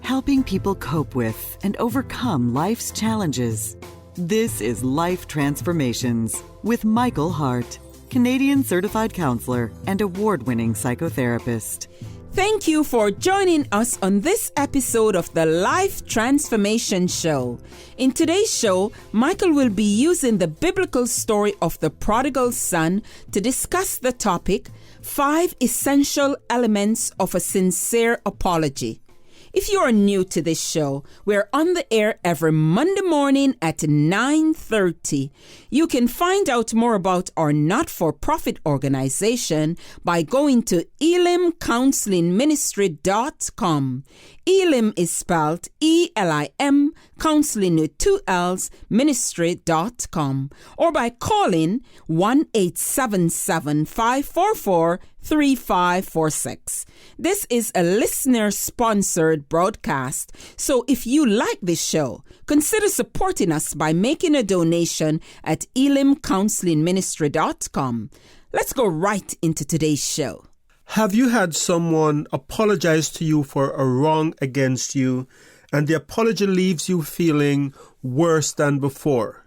helping people cope with and overcome life's challenges. This is Life Transformations with Michael Hart, Canadian certified counselor and award-winning psychotherapist. Thank you for joining us on this episode of the Life Transformation Show. In today's show, Michael will be using the biblical story of the Prodigal Son to discuss the topic, 5 Essential Elements of a Sincere Apology. If you are new to this show, we're on the air every Monday morning at 9:30. You can find out more about our not-for-profit organization by going to ElimCounsellingMinistry.com. Elim is spelled E-L-I-M, counseling with 2 L's, ministry.com, or by calling 1-877-544-3546. This is a listener-sponsored broadcast, so if you like this show, consider supporting us by making a donation at ElimCounsellingMinistry.com. Let's go right into today's show. Have you had someone apologize to you for a wrong against you, and the apology leaves you feeling worse than before?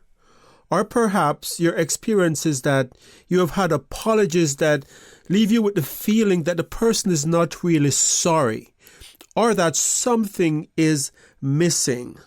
Or perhaps your experience is that you have had apologies that leave you with the feeling that the person is not really sorry, or that something is missing.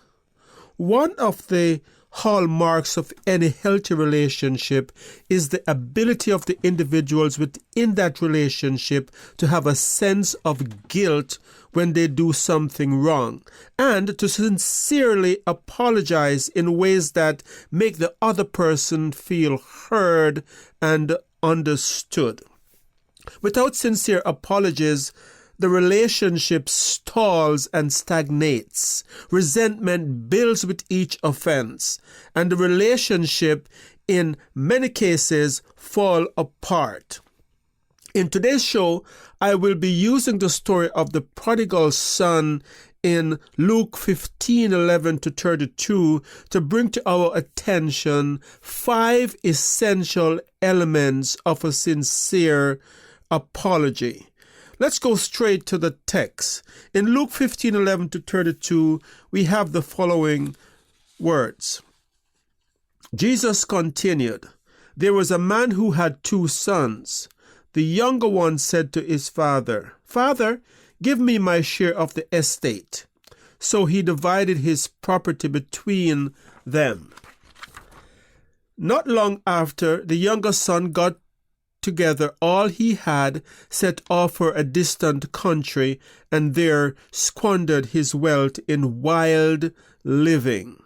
One of the hallmarks of any healthy relationship is the ability of the individuals within that relationship to have a sense of guilt when they do something wrong, and to sincerely apologize in ways that make the other person feel heard and understood. Without sincere apologies, the relationship stalls and stagnates. Resentment builds with each offense, and the relationship, in many cases, fall apart. In today's show, I will be using the story of the prodigal son in Luke 15:11-32 to bring to our attention 5 essential elements of a sincere apology. Let's go straight to the text. In Luke 15:11-32, we have the following words. Jesus continued, "There was a man who had 2 sons. The younger one said to his father, 'Father, give me my share of the estate.' So he divided his property between them. Not long after, the younger son got together all he had, set off for a distant country, and there squandered his wealth in wild living.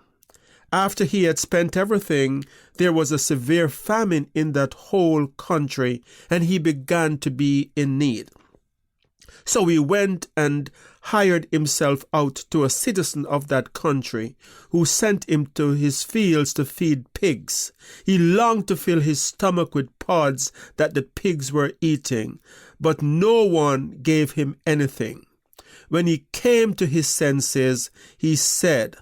After he had spent everything, there was a severe famine in that whole country, and he began to be in need. So he went and hired himself out to a citizen of that country, who sent him to his fields to feed pigs. He longed to fill his stomach with pods that the pigs were eating, but no one gave him anything. When he came to his senses, he said,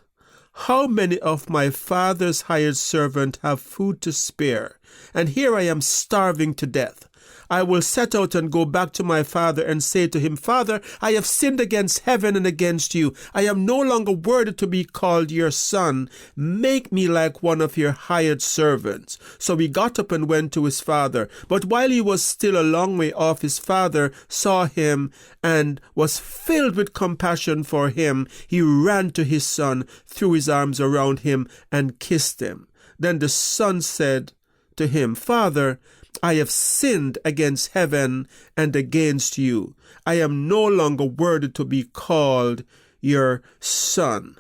'How many of my father's hired servants have food to spare, and here I am starving to death? I will set out and go back to my father and say to him, Father, I have sinned against heaven and against you. I am no longer worthy to be called your son. Make me like one of your hired servants.' So he got up and went to his father. But while he was still a long way off, his father saw him and was filled with compassion for him. He ran to his son, threw his arms around him, and kissed him. Then the son said to him, 'Father, I have sinned against heaven and against you. I am no longer worthy to be called your son.'"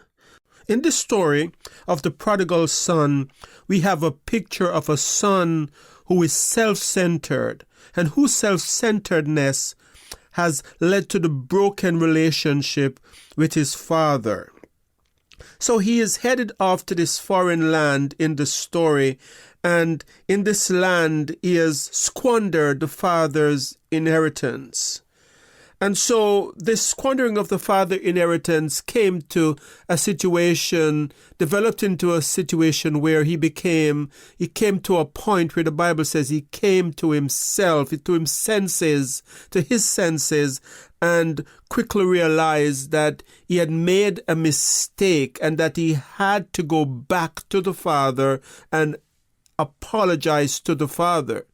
In this story of the prodigal son, we have a picture of a son who is self-centered, and whose self-centeredness has led to the broken relationship with his father. So he is headed off to this foreign land in the story, and in this land he has squandered the father's inheritance. And so this squandering of the father inheritance came to a situation, developed into a situation where he came to a point where the Bible says he came to himself, to his senses, and quickly realized that he had made a mistake and that he had to go back to the father and apologize to the father.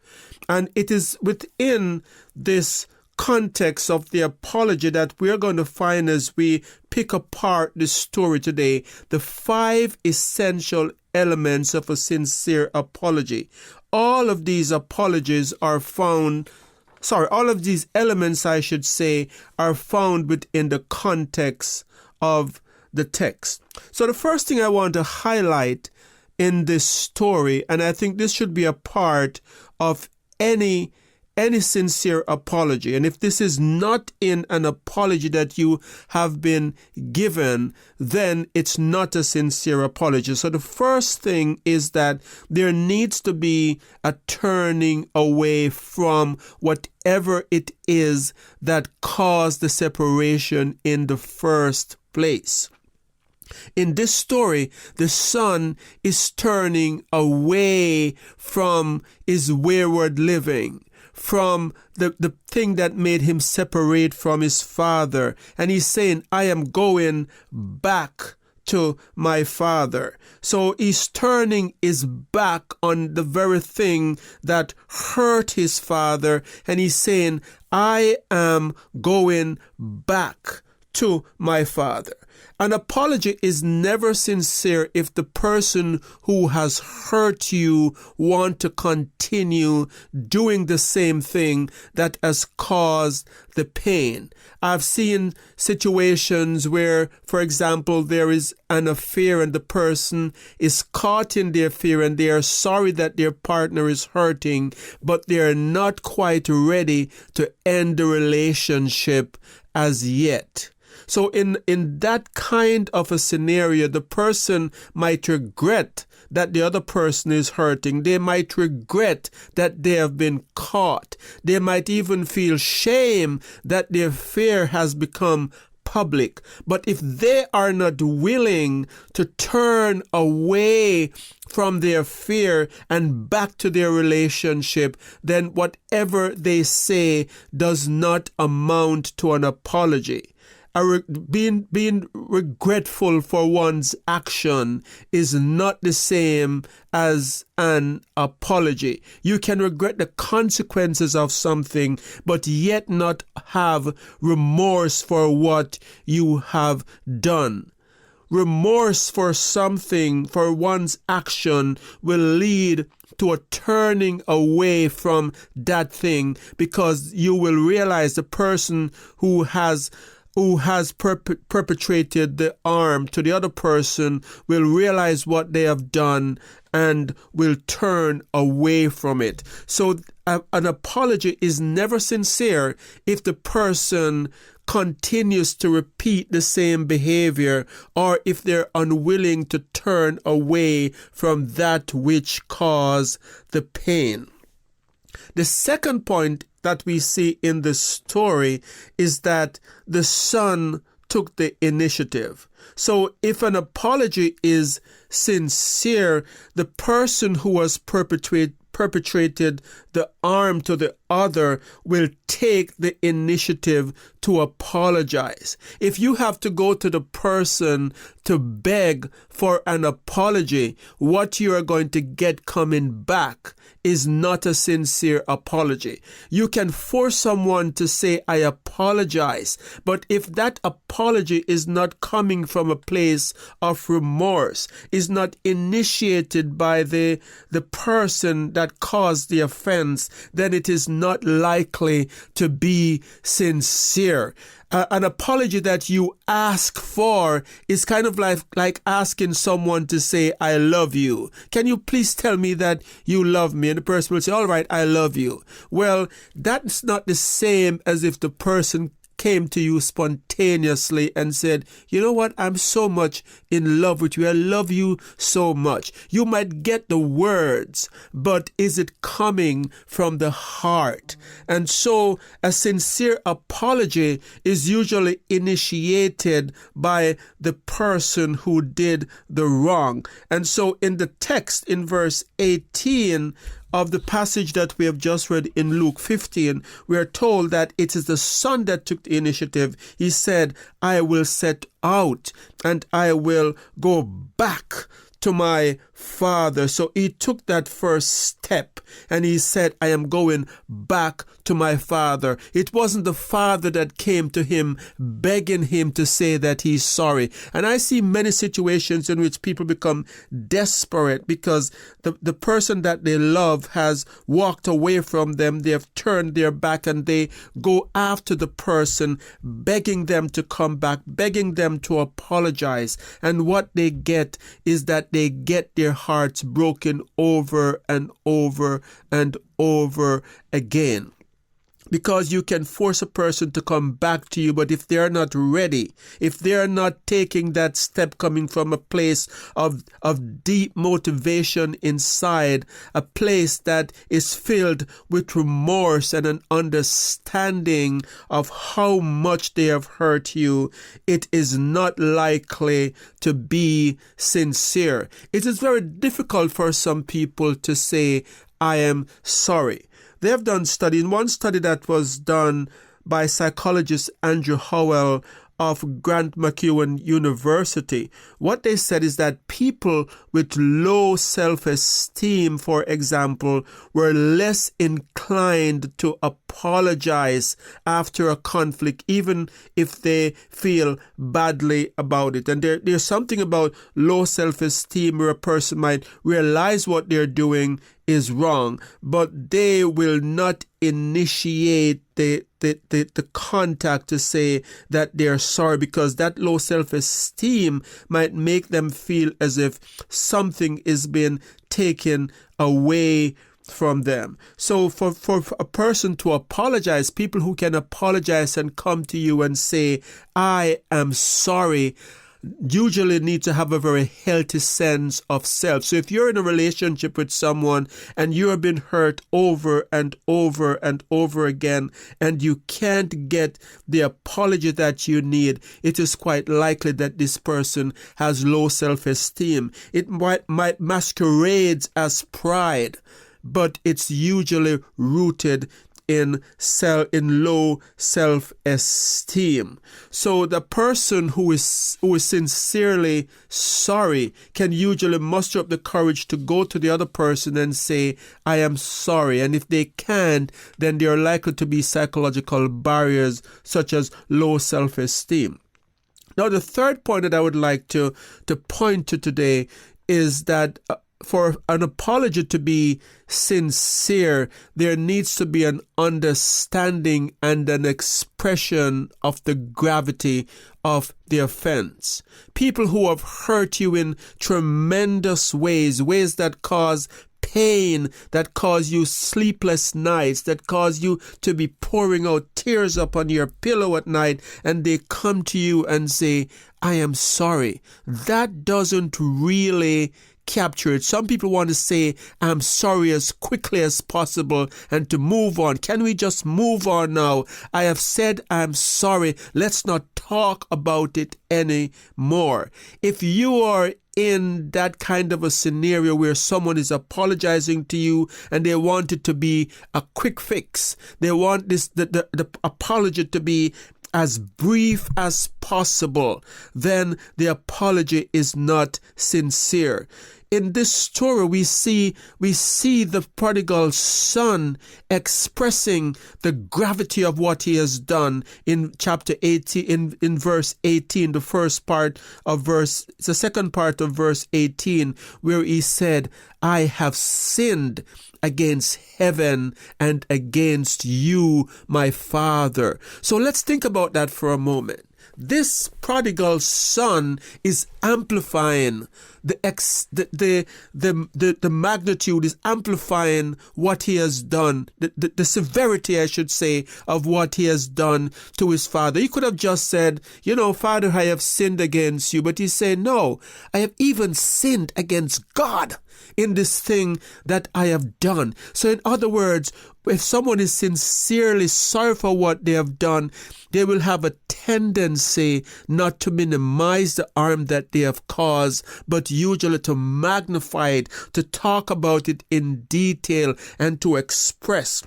And it is within this context of the apology that we're going to find as we pick apart this story today, the 5 essential elements of a sincere apology. All of these elements, I should say, are found within the context of the text. So the first thing I want to highlight in this story, and I think this should be a part of any sincere apology. And if this is not in an apology that you have been given, then it's not a sincere apology. So the first thing is that there needs to be a turning away from whatever it is that caused the separation in the first place. In this story, the son is turning away from his wayward living, from the thing that made him separate from his father. And he's saying, I am going back to my father. So he's turning his back on the very thing that hurt his father. And he's saying, I am going back to my father. An apology is never sincere if the person who has hurt you want to continue doing the same thing that has caused the pain. I've seen situations where, for example, there is an affair and the person is caught in the affair and they are sorry that their partner is hurting, but they are not quite ready to end the relationship as yet. So in that kind of a scenario, the person might regret that the other person is hurting. They might regret that they have been caught. They might even feel shame that their affair has become public. But if they are not willing to turn away from their fear and back to their relationship, then whatever they say does not amount to an apology. Being regretful for one's action is not the same as an apology. You can regret the consequences of something, but yet not have remorse for what you have done. Remorse for something, for one's action, will lead to a turning away from that thing, because you will realize the person who has perpetrated the harm to the other person will realize what they have done and will turn away from it. So an apology is never sincere if the person continues to repeat the same behavior, or if they're unwilling to turn away from that which caused the pain. The second point that we see in the story is that the son took the initiative. So if an apology is sincere, the person who has perpetrated the harm to the other will take the initiative to apologize. If you have to go to the person to beg for an apology, what you are going to get coming back is not a sincere apology. You can force someone to say, I apologize, but if that apology is not coming from a place of remorse, is not initiated by the person that caused the offense, then it is not likely to be sincere. An apology that you ask for is kind of like asking someone to say, I love you. Can you please tell me that you love me? And the person will say, all right, I love you. Well, that's not the same as if the person came to you spontaneously and said, you know what, I'm so much in love with you. I love you so much. You might get the words, but is it coming from the heart? And so a sincere apology is usually initiated by the person who did the wrong. And so in the text in verse 18 of the passage that we have just read in Luke 15, we are told that it is the son that took the initiative. He said, I will set out and I will go back to my father. So he took that first step and he said, I am going back to my father. It wasn't the father that came to him begging him to say that he's sorry. And I see many situations in which people become desperate because the person that they love has walked away from them. They have turned their back and they go after the person, begging them to come back, begging them to apologize. And what they get is that they get their hearts broken over and over and over again. Because you can force a person to come back to you, but if they're not ready, if they're not taking that step coming from a place of deep motivation inside, a place that is filled with remorse and an understanding of how much they have hurt you, it is not likely to be sincere. It is very difficult for some people to say, I am sorry. They have done in one study that was done by psychologist Andrew Howell of Grant McEwen University. What they said is that people with low self-esteem, for example, were less inclined to apologize after a conflict, even if they feel badly about it. And there's something about low self-esteem where a person might realize what they're doing is wrong, but they will not initiate the contact to say that they're sorry, because that low self-esteem might make them feel as if something is being taken away from them. So for a person to apologize, people who can apologize and come to you and say, I am sorry, usually need to have a very healthy sense of self. So if you're in a relationship with someone and you have been hurt over and over and over again, and you can't get the apology that you need, it is quite likely that this person has low self-esteem. It might masquerade as pride, but it's usually rooted in low self-esteem. So the person who is sincerely sorry can usually muster up the courage to go to the other person and say, I am sorry. And if they can't, then there are likely to be psychological barriers such as low self-esteem. Now, the third point that I would like to point to today is that for an apology to be sincere, there needs to be an understanding and an expression of the gravity of the offense. People who have hurt you in tremendous ways that cause pain, that cause you sleepless nights, that cause you to be pouring out tears upon your pillow at night, and they come to you and say, I am sorry. That doesn't really capture it. Some people want to say, I'm sorry as quickly as possible and to move on. Can we just move on now? I have said I'm sorry. Let's not talk about it anymore. If you are in that kind of a scenario where someone is apologizing to you and they want it to be a quick fix, they want the apology to be as brief as possible, then the apology is not sincere. In this story, we see the prodigal son expressing the gravity of what he has done in chapter 18, in verse 18, the second part of verse 18, where he said, I have sinned against heaven and against you, my father. So let's think about that for a moment. this prodigal son is amplifying the magnitude, is amplifying what he has done, the severity, I should say, of what he has done to his father. He could have just said, Father, I have sinned against you. But he said, no, I have even sinned against God in this thing that I have done. So in other words, if someone is sincerely sorry for what they have done, they will have a tendency not to minimize the harm that they have caused, but usually to magnify it, to talk about it in detail, and to express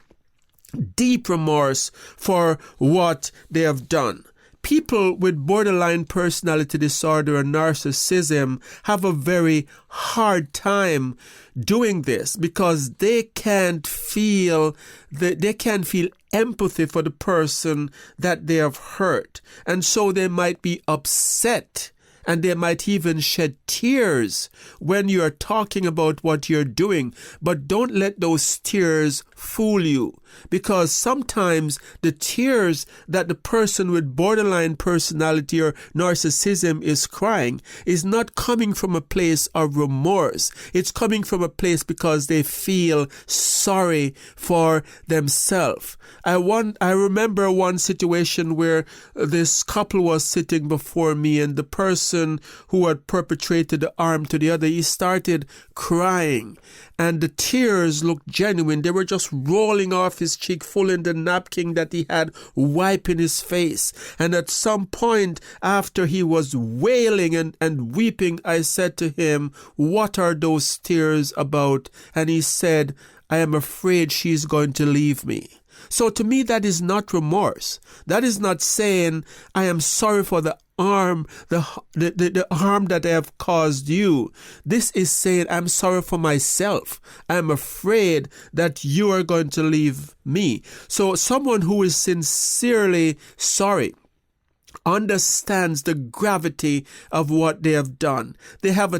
deep remorse for what they have done. People with borderline personality disorder and narcissism have a very hard time doing this because they can't feel empathy for the person that they have hurt. And so they might be upset, and they might even shed tears when you are talking about what you're doing. But don't let those tears fool you, because sometimes the tears that the person with borderline personality or narcissism is crying is not coming from a place of remorse. It's coming from a place because they feel sorry for themselves. I remember one situation where this couple was sitting before me, and the person who had perpetrated the harm to the other, he started crying, and the tears looked genuine. They were just rolling off his cheek, full in the napkin that he had wiping his face. And at some point, after he was wailing and weeping, I said to him, "What are those tears about?" And he said, "I am afraid she's going to leave me." So to me, that is not remorse. That is not saying, I am sorry for the harm, the harm that I have caused you. This is saying, I'm sorry for myself. I'm afraid that you are going to leave me. So someone who is sincerely sorry understands the gravity of what they have done. They will have a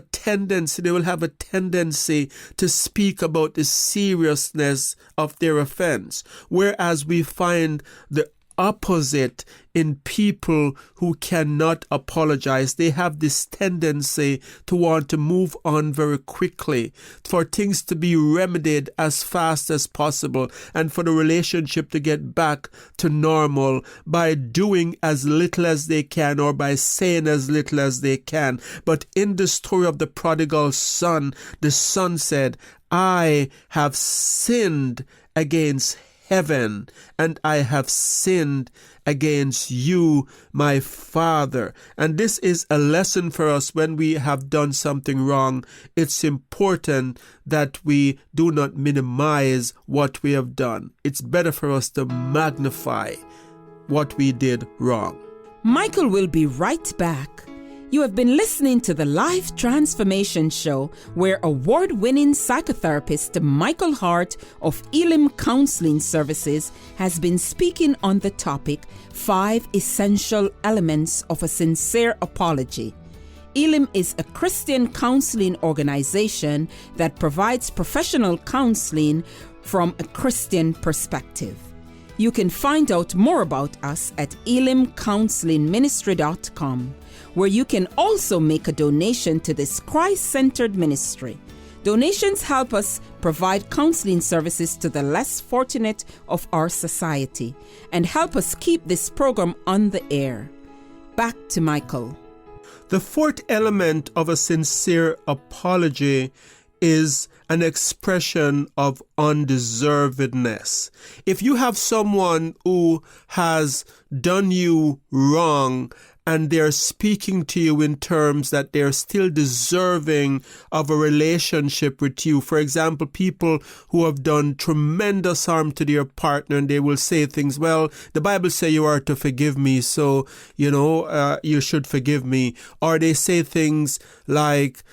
tendency to speak about the seriousness of their offense, whereas we find the opposite in people who cannot apologize. They have this tendency to want to move on very quickly, for things to be remedied as fast as possible, and for the relationship to get back to normal by doing as little as they can or by saying as little as they can. But in the story of the prodigal son, the son said, I have sinned against heaven, and I have sinned against you, my Father. And this is a lesson for us when we have done something wrong. It's important that we do not minimize what we have done. It's better for us to magnify what we did wrong. Michael will be right back. You have been listening to the Life Transformation Show, where award-winning psychotherapist Michael Hart of Elim Counselling Services has been speaking on the topic 5 Essential Elements of a Sincere Apology. Elim is a Christian counseling organization that provides professional counseling from a Christian perspective. You can find out more about us at ElimCounselingMinistry.com, where you can also make a donation to this Christ-centered ministry. Donations help us provide counseling services to the less fortunate of our society and help us keep this program on the air. Back to Michael. The fourth element of a sincere apology is an expression of undeservedness. If you have someone who has done you wrong and they're speaking to you in terms that they're still deserving of a relationship with you. For example, people who have done tremendous harm to their partner, and they will say things, well, the Bible says you are to forgive me, so, you should forgive me. Or they say things like,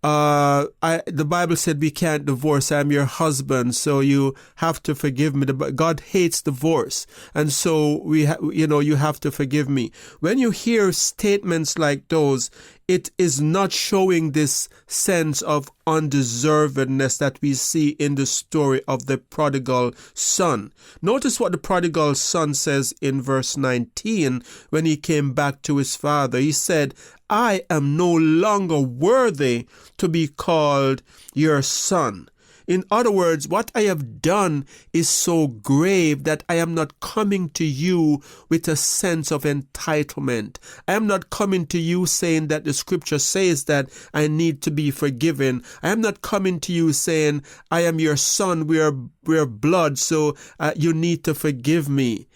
the Bible said we can't divorce. I'm your husband, so you have to forgive me. God hates divorce, and so you have to forgive me. When you hear statements like those, it is not showing this sense of undeservedness that we see in the story of the prodigal son. Notice what the prodigal son says in verse 19 when he came back to his father. He said, I am no longer worthy to be called your son. In other words, what I have done is so grave that I am not coming to you with a sense of entitlement. I am not coming to you saying that the scripture says that I need to be forgiven. I am not coming to you saying, I am your son, we are blood, so you need to forgive me.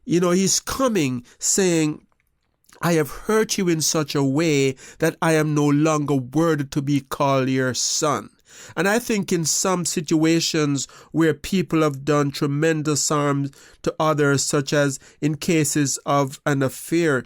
He's coming saying, I have hurt you in such a way that I am no longer worthy to be called your son. And I think in some situations where people have done tremendous harm to others, such as in cases of an affair,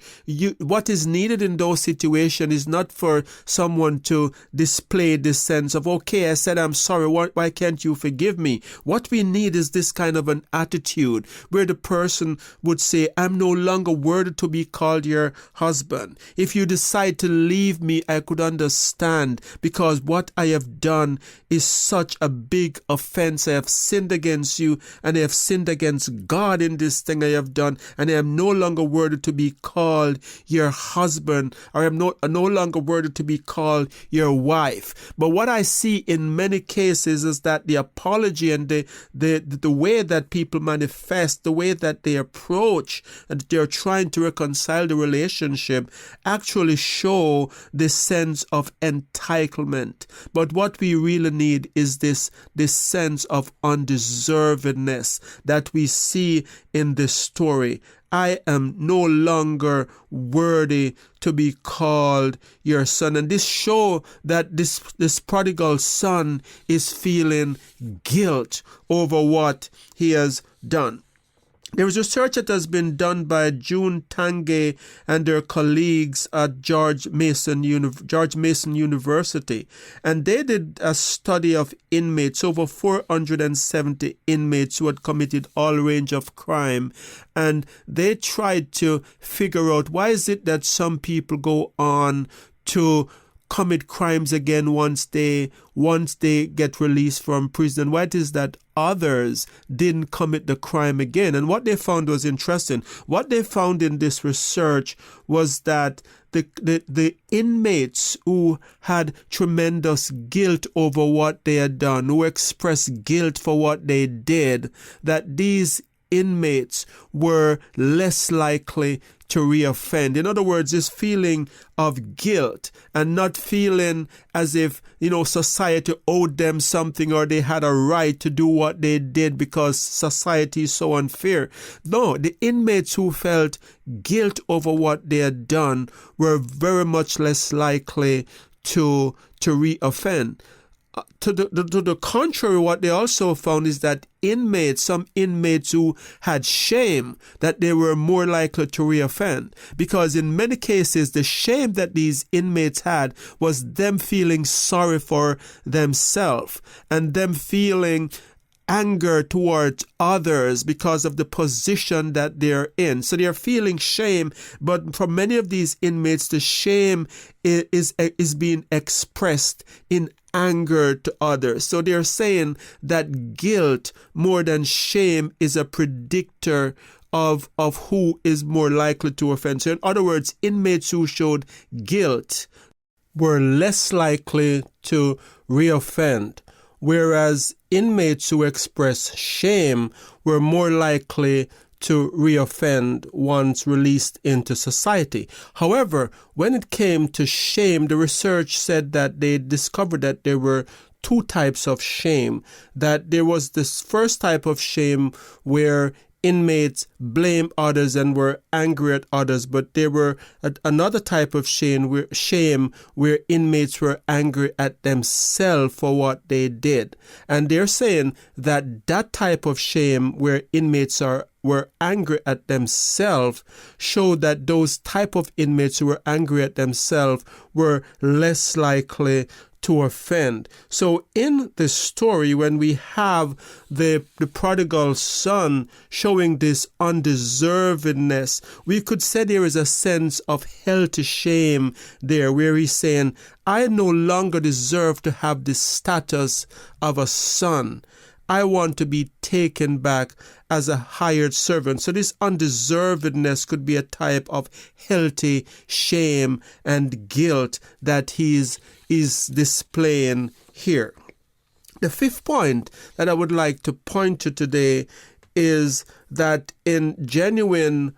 what is needed in those situations is not for someone to display this sense of, okay, I said I'm sorry, why can't you forgive me? What we need is this kind of an attitude where the person would say, I'm no longer worthy to be called your husband. If you decide to leave me, I could understand, because what I have done is such a big offense. I have sinned against you, and I have sinned against God in this thing I have done, and I am no longer worthy to be called your husband, or I am no longer worthy to be called your wife. But what I see in many cases is that the apology and the way that people manifest, the way that they approach, and they're trying to reconcile the relationship, actually show this sense of entitlement. But what we really need is this sense of undeservedness that we see in this story. I am no longer worthy to be called your son. And this shows that this prodigal son is feeling guilt over what he has done. There is research that has been done by June Tange and their colleagues at George Mason University, and they did a study of inmates, over 470 inmates who had committed all range of crime, and they tried to figure out why is it that some people go on to commit crimes again once they get released from prison. Why it is that others didn't commit the crime again? And what they found was interesting. What they found in this research was that the inmates who had tremendous guilt over what they had done, who expressed guilt for what they did, that these inmates were less likely to reoffend. In other words, this feeling of guilt and not feeling as if, society owed them something or they had a right to do what they did because society is so unfair. No, the inmates who felt guilt over what they had done were very much less likely to reoffend. To the contrary, what they also found is that some inmates who had shame, that they were more likely to reoffend, because in many cases the shame that these inmates had was them feeling sorry for themselves and them feeling anger towards others because of the position that they're in. So they're feeling shame, but for many of these inmates, the shame is being expressed in anger to others. So they're saying that guilt more than shame is a predictor of who is more likely to offend. So in other words, inmates who showed guilt were less likely to reoffend, whereas inmates who expressed shame were more likely to reoffend once released into society. However, when it came to shame, the research said that they discovered that there were two types of shame. That there was this first type of shame where inmates blame others and were angry at others, but there were another type of shame where inmates were angry at themselves for what they did. And they're saying that type of shame where inmates were angry at themselves showed that those type of inmates who were angry at themselves were less likely to offend. So in the story, when we have the prodigal son showing this undeservedness, we could say there is a sense of hell to shame there, where he's saying, I no longer deserve to have the status of a son. I want to be taken back as a hired servant. So this undeservedness could be a type of healthy shame and guilt that he is displaying here. The fifth point that I would like to point to today is that in genuine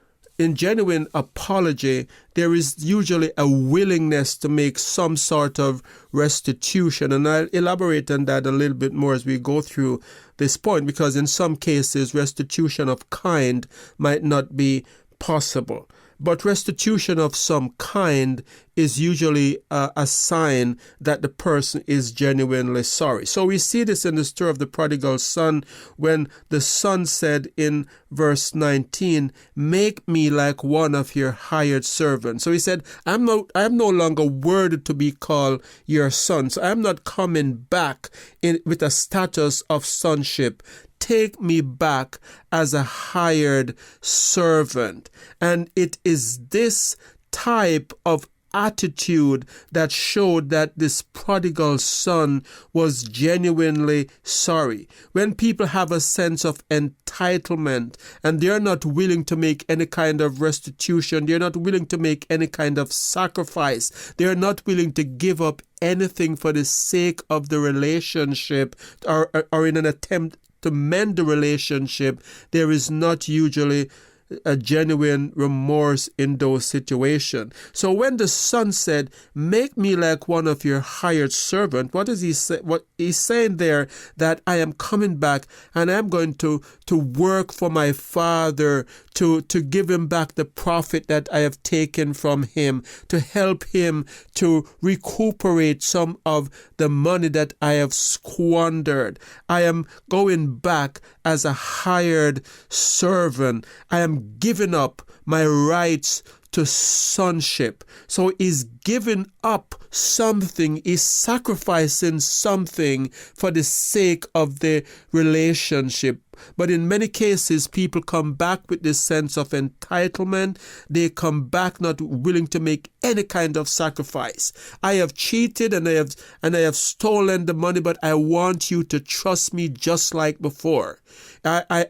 apology, there is usually a willingness to make some sort of restitution. And I'll elaborate on that a little bit more as we go through this point, because in some cases, restitution of kind might not be possible. But restitution of some kind is usually a sign that the person is genuinely sorry. So we see this in the story of the prodigal son, when the son said in verse 19, make me like one of your hired servants. So he said, I'm no longer worthy to be called your son. So I'm not coming back with a status of sonship. Take me back as a hired servant. And it is this type of attitude that showed that this prodigal son was genuinely sorry. When people have a sense of entitlement and they're not willing to make any kind of restitution, they're not willing to make any kind of sacrifice, they're not willing to give up anything for the sake of the relationship or in an attempt to mend the relationship, there is not usually a genuine remorse in those situations. So when the son said, make me like one of your hired servants, what does he say? What he's saying there, that I am coming back and I'm going to work for my father, to give him back the profit that I have taken from him, to help him to recuperate some of the money that I have squandered. I am going back as a hired servant. I am giving up my rights to sonship. So he's giving up something, he's sacrificing something for the sake of the relationship. But in many cases, people come back with this sense of entitlement. They come back not willing to make any kind of sacrifice. I have cheated and I have stolen the money, but I want you to trust me just like before. I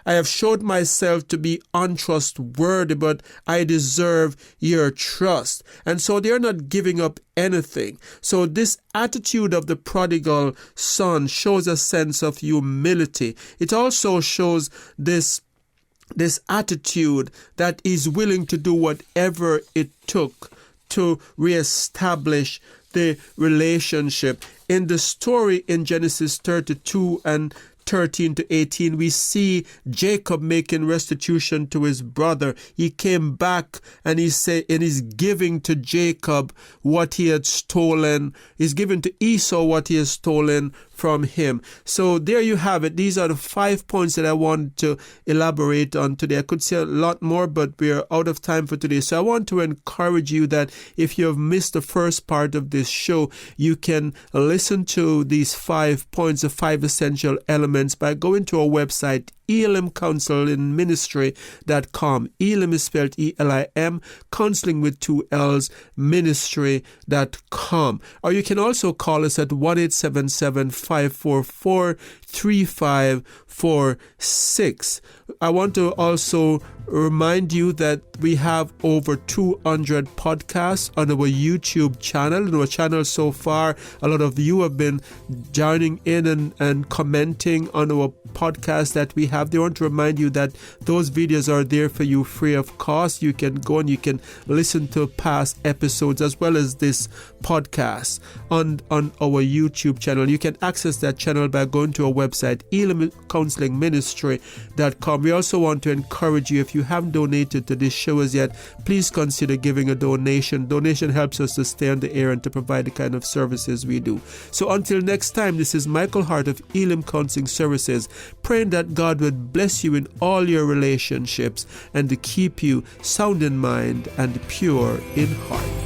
have showed myself to be untrustworthy, but I deserve your trust. And so they're not giving up anything. So this attitude of the prodigal son shows a sense of humility. It also shows this attitude that is willing to do whatever it took to reestablish the relationship. In the story in Genesis 32 and 13 to 18, we see Jacob making restitution to his brother. He came back and he's giving to Jacob what he had stolen. He's giving to Esau what he has stolen from him. So there you have it. These are the 5 points that I want to elaborate on today. I could say a lot more, but we're out of time for today. So I want to encourage you that if you have missed the first part of this show, you can listen to these 5 points, the 5 essential elements, by going to our website, ElimCounselingMinistry.com. Elim is spelled E-L-I-M, counseling with 2 L's, ministry.com. Or you can also call us at 1-877-544-3546. I want to also remind you that we have over 200 podcasts on our YouTube channel. In our channel so far, a lot of you have been joining in and commenting on our podcast that we have. They want to remind you that those videos are there for you free of cost. You can go and you can listen to past episodes as well as this podcast on our YouTube channel. You can access that channel by going to our website, ElimCounselingMinistry.com. We also want to encourage you, if you haven't donated to this show as yet, please consider giving a donation. Donation helps us to stay on the air and to provide the kind of services we do. So until next time, this is Michael Hart of Elim Counselling Services, praying that God would bless you in all your relationships and to keep you sound in mind and pure in heart.